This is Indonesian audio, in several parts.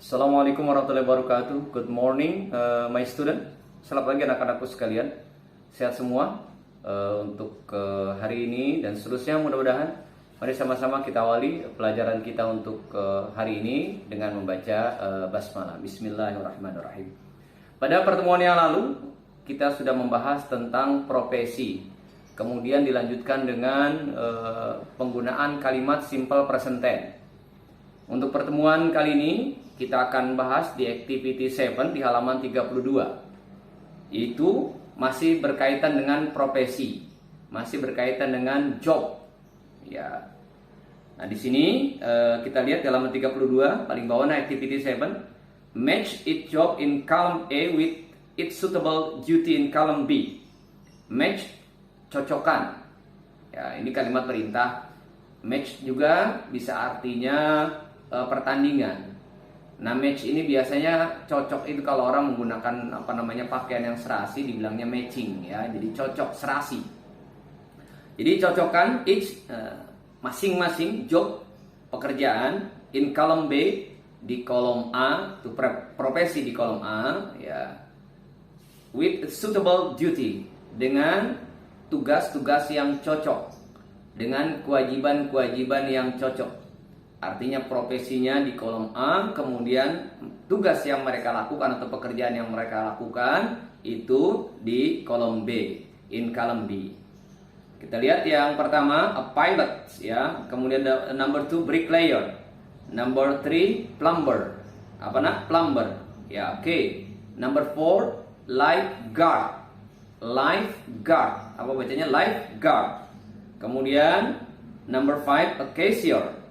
Assalamualaikum warahmatullahi wabarakatuh. Good morning, my student. Selamat pagi anak-anakku sekalian. Sehat semua untuk hari ini dan seterusnya. Mudah-mudahan mari sama-sama kita awali pelajaran kita untuk hari ini dengan membaca basmalah. Bismillahirrahmanirrahim. Pada pertemuan yang lalu kita sudah membahas tentang profesi. Kemudian dilanjutkan dengan penggunaan kalimat simple present tense. Untuk pertemuan kali ini kita akan bahas di activity 7 di halaman 32. Itu masih berkaitan dengan profesi, masih berkaitan dengan job. Ya. Nah, di sini kita lihat di halaman 32 paling bawah, activity 7. Match its job in column A with its suitable duty in column B. Match, cocokkan. Ya, ini kalimat perintah. Match juga bisa artinya pertandingan. Nah, match ini biasanya cocok itu kalau orang menggunakan pakaian yang serasi dibilangnya matching ya. Jadi cocok serasi. Jadi cocokkan each masing-masing job pekerjaan in column B di kolom A, itu profesi di kolom A ya. With suitable duty, dengan tugas-tugas yang cocok, dengan kewajiban-kewajiban yang cocok. Artinya profesinya di kolom A, kemudian tugas yang mereka lakukan atau pekerjaan yang mereka lakukan itu di kolom B, in column B. Kita lihat yang pertama, a pilot ya, kemudian number 2 bricklayer, number 3 plumber. Plumber. Ya, oke. Number 4 lifeguard. Lifeguard. Apa bacanya? Lifeguard. Kemudian number 5 a cashier.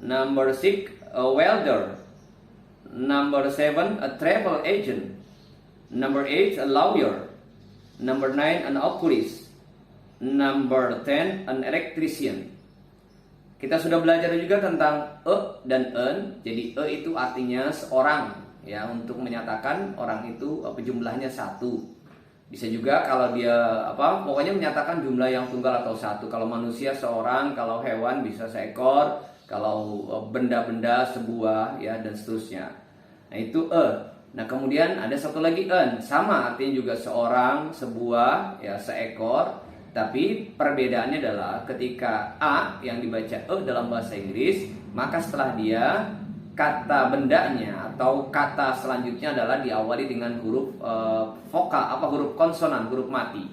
Number 6, a welder. Number 7, a travel agent. Number 8, a lawyer. Number 9, an oculist. Number 10, an electrician. Kita sudah belajar juga tentang dan en. Jadi itu artinya seorang ya, untuk menyatakan orang itu jumlahnya satu. Bisa juga kalau dia pokoknya menyatakan jumlah yang tunggal atau satu. Kalau manusia seorang, kalau hewan bisa seekor, kalau benda-benda sebuah ya, dan seterusnya. Nah, itu Nah, kemudian ada satu lagi en, sama artinya juga seorang, sebuah ya, seekor, tapi perbedaannya adalah ketika a yang dibaca dalam bahasa Inggris, maka setelah dia kata bendanya atau kata selanjutnya adalah diawali dengan huruf vokal, huruf konsonan, huruf mati.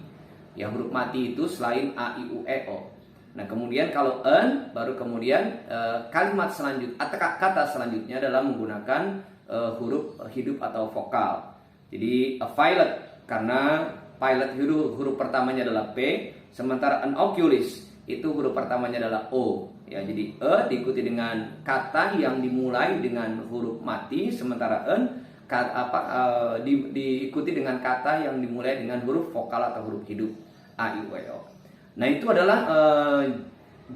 Ya, huruf mati itu selain a, i, u, e, o. Nah, kemudian kalau en, baru kemudian kalimat selanjutnya atau kata selanjutnya adalah menggunakan huruf hidup atau vokal. Jadi a pilot, karena pilot huruf pertamanya adalah P, sementara an oculist itu huruf pertamanya adalah O. Ya, jadi diikuti dengan kata yang dimulai dengan huruf mati, sementara en diikuti dengan kata yang dimulai dengan huruf vokal atau huruf hidup a, i, u, e, o. Nah, itu adalah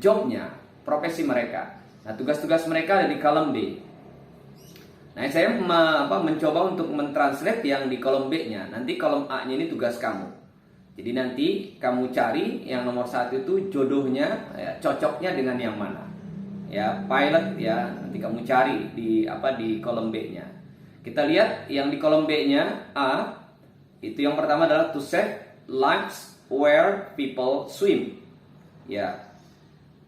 jobnya, profesi mereka. Nah, tugas-tugas mereka ada di kolom B. Nah, saya mencoba untuk mentranslate yang di kolom B-nya. Nanti kolom A-nya ini tugas kamu. Jadi nanti kamu cari yang nomor 1 itu jodohnya, ya, cocoknya dengan yang mana. Ya, pilot ya, nanti kamu cari di kolom B-nya. Kita lihat yang di kolom B-nya A, itu yang pertama adalah to save lives where people swim. Ya,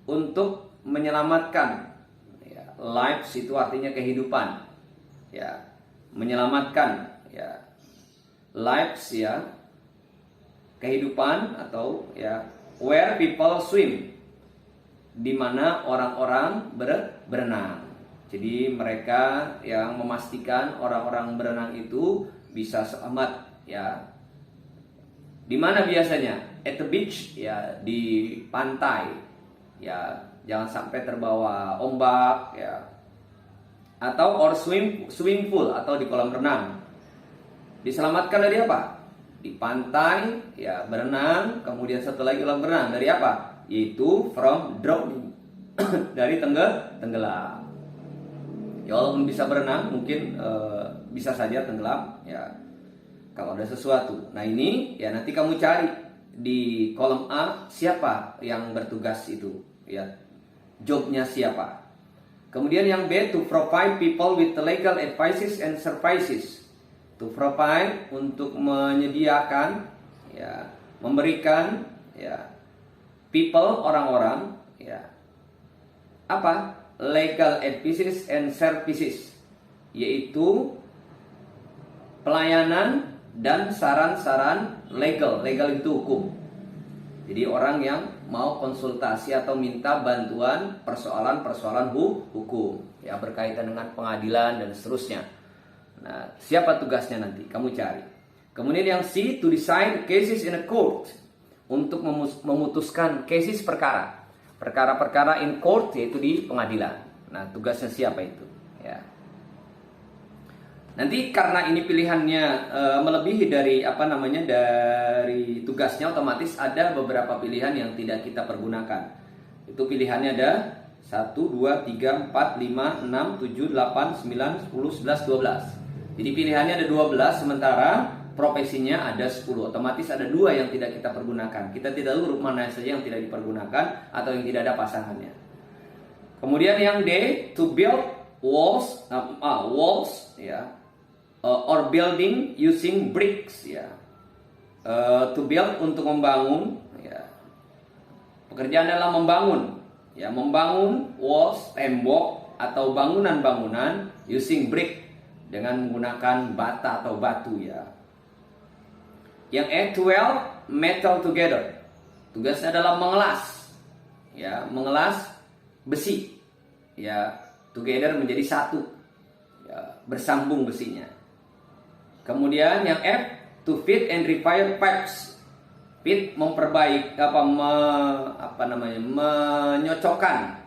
untuk menyelamatkan ya, lives itu artinya kehidupan. Ya, menyelamatkan ya, lives ya, kehidupan atau ya, where people swim, di mana orang-orang berenang. Jadi mereka yang memastikan orang-orang berenang itu bisa selamat ya. Di mana biasanya? At the beach ya, di pantai. Ya, jangan sampai terbawa ombak ya. Atau or swimming pool atau di kolam renang. Diselamatkan dari apa? Di pantai ya, berenang, kemudian satu lagi kolam renang dari apa? Yaitu from drowning. Dari tenggelam. Ya, walaupun bisa berenang, mungkin bisa saja tenggelam ya, kalau ada sesuatu. Nah, ini ya nanti kamu cari di kolom A siapa yang bertugas itu ya, jobnya siapa. Kemudian yang B, to provide people with legal advices and services. To provide, untuk menyediakan, ya, memberikan, ya, people, orang-orang, ya, apa? Legal advices and services, yaitu pelayanan dan saran-saran legal. Legal itu hukum. Jadi orang yang mau konsultasi atau minta bantuan persoalan-persoalan hukum, ya, berkaitan dengan pengadilan dan seterusnya. Nah, siapa tugasnya nanti? Kamu cari. Kemudian yang C, to decide cases in a court, untuk memutuskan cases perkara. Perkara-perkara in court, yaitu di pengadilan. Nah, tugasnya siapa itu? Ya. Nanti karena ini pilihannya melebihi dari dari tugasnya, otomatis ada beberapa pilihan yang tidak kita pergunakan. Itu pilihannya ada 1, 2, 3, 4, 5, 6, 7, 8, 9, 10, 11, 12. Jadi pilihannya ada 12, sementara profesinya ada 10. Otomatis ada 2 yang tidak kita pergunakan. Kita tidak tahu huruf mana saja yang tidak dipergunakan atau yang tidak ada pasangannya. Kemudian yang D, to build walls, ya, or building using bricks, ya. To build, untuk membangun, ya. Pekerjaan adalah membangun, ya, membangun walls, tembok atau bangunan-bangunan using brick, dengan menggunakan bata atau batu, ya. Yang E, to weld metal together. Tugasnya adalah mengelas, ya, mengelas besi, ya, together menjadi satu, ya, bersambung besinya. Kemudian yang F, to fit and repair pipes. Fit, menyocokkan,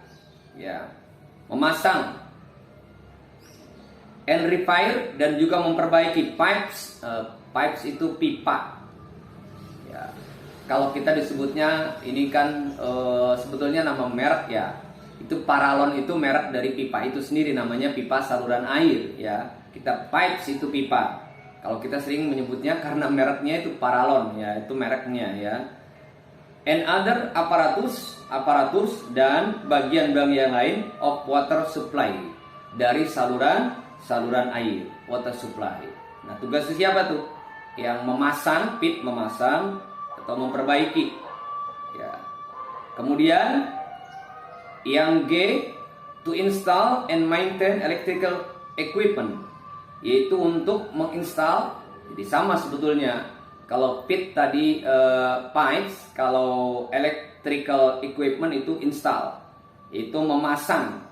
ya, memasang. And repair, dan juga memperbaiki pipes. Pipes itu pipa, ya. Kalau kita disebutnya ini kan sebetulnya nama merek, ya. Itu paralon, itu merek dari pipa itu sendiri, namanya pipa saluran air, ya. Kita pipes itu pipa. Kalau kita sering menyebutnya karena mereknya itu paralon, ya, itu mereknya, ya. And other aparatus dan bagian-bagian lain of water supply, dari saluran air, water supply. Nah, tugasnya siapa tuh? Yang memasang, fit, memasang atau memperbaiki, ya. Kemudian yang G, to install and maintain electrical equipment, yaitu untuk menginstal. Jadi sama sebetulnya. Kalau fit tadi pipes, kalau electrical equipment itu install, itu memasang.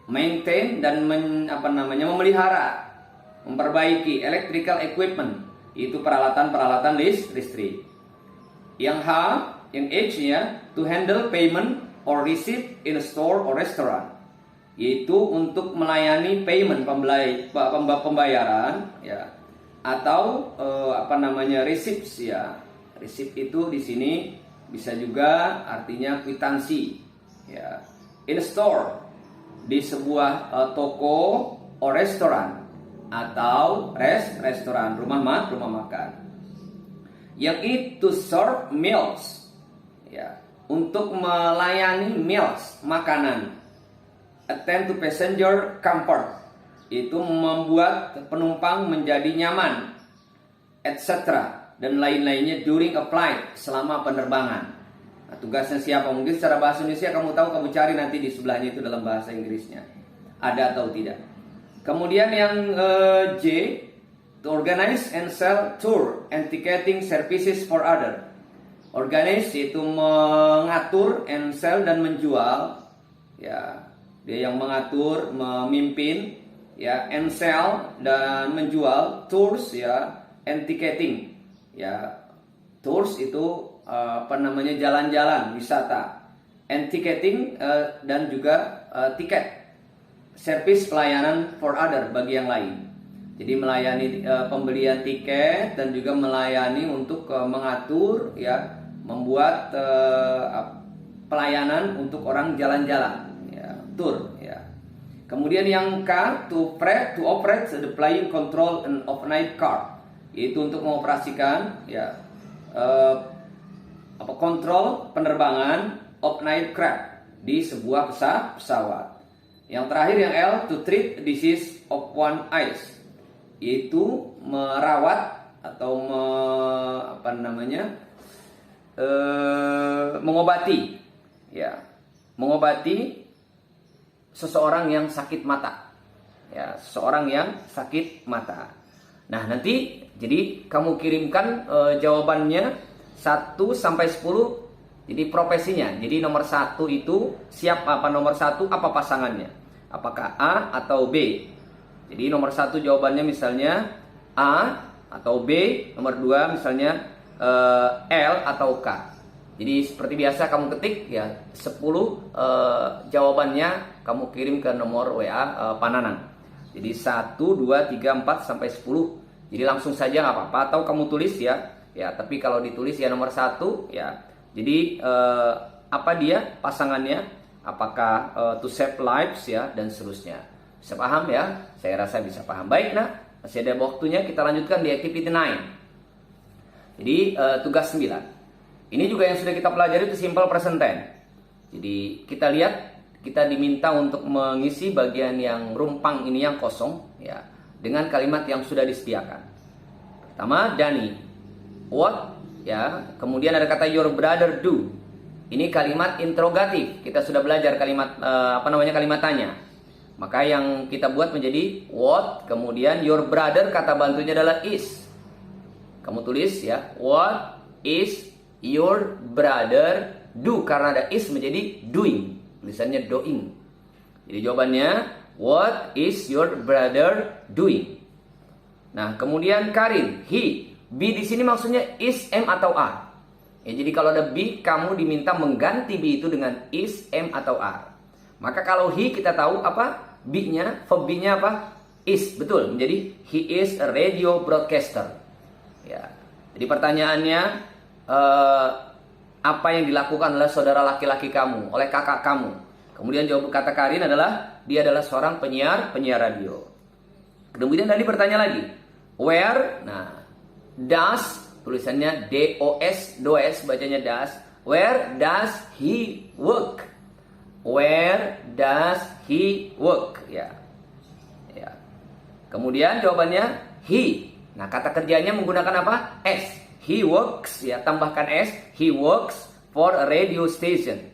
Maintain, dan memelihara, memperbaiki electrical equipment, itu peralatan-peralatan listrik. Yang H, ya, to handle payment or receipt in a store or restaurant, yaitu untuk melayani payment, pembayaran, ya, atau receipts, ya. Receipt itu di sini bisa juga artinya kwitansi, ya. In a store, di sebuah toko, or restoran, atau restoran, rumah makan. Yang I, to serve meals, ya, untuk melayani meals, makanan. Attend to passenger comfort, itu membuat penumpang menjadi nyaman, etc. dan lain-lainnya during a flight, selama penerbangan. Nah, tugasnya siapa? Mungkin secara bahasa Indonesia kamu tahu, kamu cari nanti di sebelahnya itu dalam bahasa Inggrisnya, ada atau tidak. Kemudian yang J, to organize and sell tour and ticketing services for other. Organize itu mengatur, and sell, dan menjual, ya. Dia yang mengatur, memimpin, ya, and sell, dan menjual tours, ya, and ticketing, ya. Tours itu jalan-jalan, wisata. And ticketing, dan juga tiket, service pelayanan for other, bagi yang lain. Jadi melayani pembelian tiket, dan juga melayani untuk mengatur, ya, membuat pelayanan untuk orang jalan-jalan, ya, tour, ya. Kemudian yang K, to operate the flying control of night car, yaitu untuk mengoperasikan, ya, kontrol penerbangan of night craft, di sebuah pesawat. Yang terakhir yang L, to treat disease of one eyes, yaitu merawat atau mengobati, ya, mengobati seseorang yang sakit mata, ya, seseorang yang sakit mata. Nah, nanti jadi kamu kirimkan jawabannya 1 sampai 10. Jadi profesinya. Jadi nomor 1 itu siapa, apa nomor 1 apa pasangannya? Apakah A atau B? Jadi nomor 1 jawabannya misalnya A atau B, nomor 2 misalnya L atau K. Jadi seperti biasa kamu ketik ya 10 jawabannya kamu kirim ke nomor WA Pananang. Jadi 1, 2, 3, 4 sampai 10. Jadi langsung saja nggak apa-apa, atau kamu tulis ya. Ya, tapi kalau ditulis ya nomor 1 ya. Jadi apa dia pasangannya? Apakah to save lives ya, dan seterusnya. Bisa paham ya? Saya rasa bisa paham. Baik, nah, masih ada waktunya, kita lanjutkan di activity 9. Jadi tugas 9. Ini juga yang sudah kita pelajari itu simple present tense. Jadi kita lihat, kita diminta untuk mengisi bagian yang rumpang ini yang kosong ya dengan kalimat yang sudah disediakan. Pertama, Dani. What? Ya, kemudian ada kata your brother do. Ini kalimat interrogatif. Kita sudah belajar kalimat kalimat tanya. Maka yang kita buat menjadi what, kemudian your brother kata bantunya adalah is. Kamu tulis ya, what is your brother do, karena ada is menjadi doing. Tulisannya doing. Jadi jawabannya what is your brother doing? Nah, kemudian Karin, he. B di sini maksudnya is, am atau are. Ya, jadi kalau ada B, kamu diminta mengganti B itu dengan is, am atau are. Maka kalau he kita tahu apa? B-nya, verb B-nya apa? Is, betul. Menjadi he is a radio broadcaster. Ya. Jadi pertanyaannya apa yang dilakukan oleh saudara laki-laki kamu, oleh kakak kamu? Kemudian jawab kata Karin adalah dia adalah seorang penyiar radio. Kemudian tadi bertanya lagi, where? Nah, does, tulisannya D-O-S, does, bacanya does. Where does he work? Where does he work? Ya. Ya. Kemudian jawabannya he. Nah, kata kerjanya menggunakan apa? S. He works, ya, tambahkan S. He works for a radio station.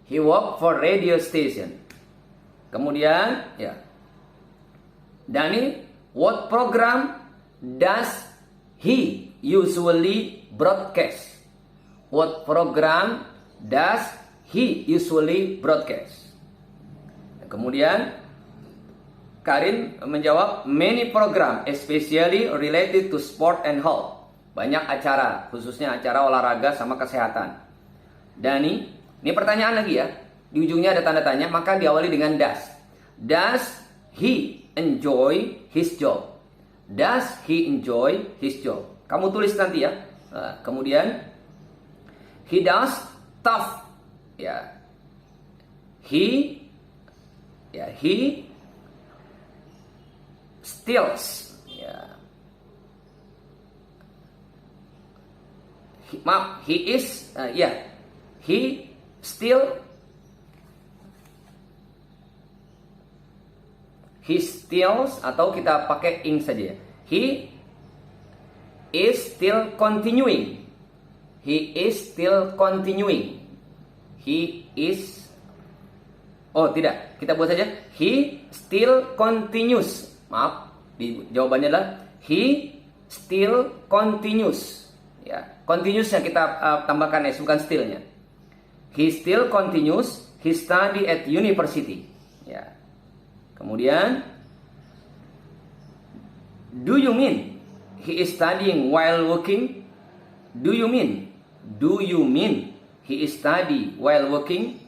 He work for radio station. Kemudian, ya. Dani, what program does he usually broadcast? What program does he usually broadcast? Kemudian Karin menjawab many program, especially related to sport and health. Banyak acara, khususnya acara olahraga sama kesehatan. Dani, ini pertanyaan lagi ya. Di ujungnya ada tanda tanya, maka diawali dengan does. Does he enjoy his job? Does he enjoy his job? Kamu tulis nanti ya. Kemudian he does tough. Ya. He steals. Ya. He steals, atau kita pakai ing saja. He is still continuing. He is still continuing. He is, oh tidak, kita buat saja he still continues. Maaf, jawabannya adalah he still continues. Ya, continuousnya kita tambahkan s, bukan stillnya. He still continues his study at university. Ya. Kemudian, do you mean he is studying while working? Do you mean he is study while working?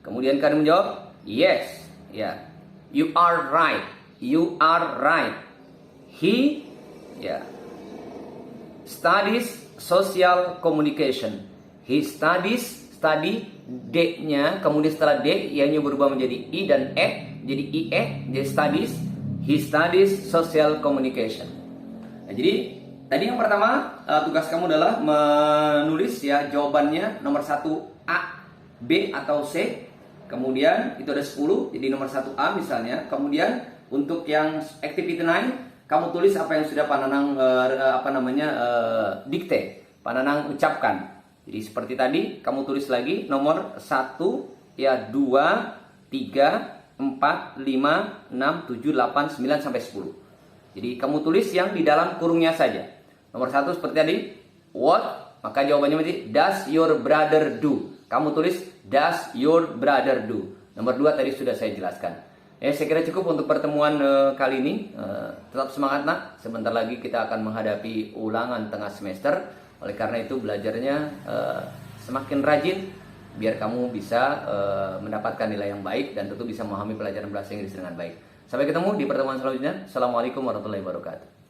Kemudian Karin menjawab, yes. Ya. You are right. You are right. He studies social communication. He studies, study D-nya, kemudian setelah D Y-nya berubah menjadi I dan E, jadi IE, jadi studies. He studies social communication. Nah, jadi tadi yang pertama tugas kamu adalah menulis ya jawabannya nomor 1 A, B atau C. kemudian itu ada 10, jadi nomor 1A misalnya. Kemudian untuk yang activity 9, kamu tulis apa yang sudah Pak Nanang dikte, Pak Nanang ucapkan. Jadi seperti tadi, kamu tulis lagi nomor 1, ya 2, 3, 4, 5, 6, 7, 8, 9 sampai 10. Jadi kamu tulis yang di dalam kurungnya saja. Nomor 1 seperti tadi, what? Maka jawabannya berarti does your brother do? Kamu tulis does your brother do? Nomor 2 tadi sudah saya jelaskan. Saya kira cukup untuk pertemuan kali ini. Tetap semangat nak. Sebentar lagi kita akan menghadapi ulangan tengah semester. Oleh karena itu belajarnya semakin rajin biar kamu bisa mendapatkan nilai yang baik dan tentu bisa memahami pelajaran bahasa Inggris dengan baik. Sampai ketemu di pertemuan selanjutnya. Assalamualaikum warahmatullahi wabarakatuh.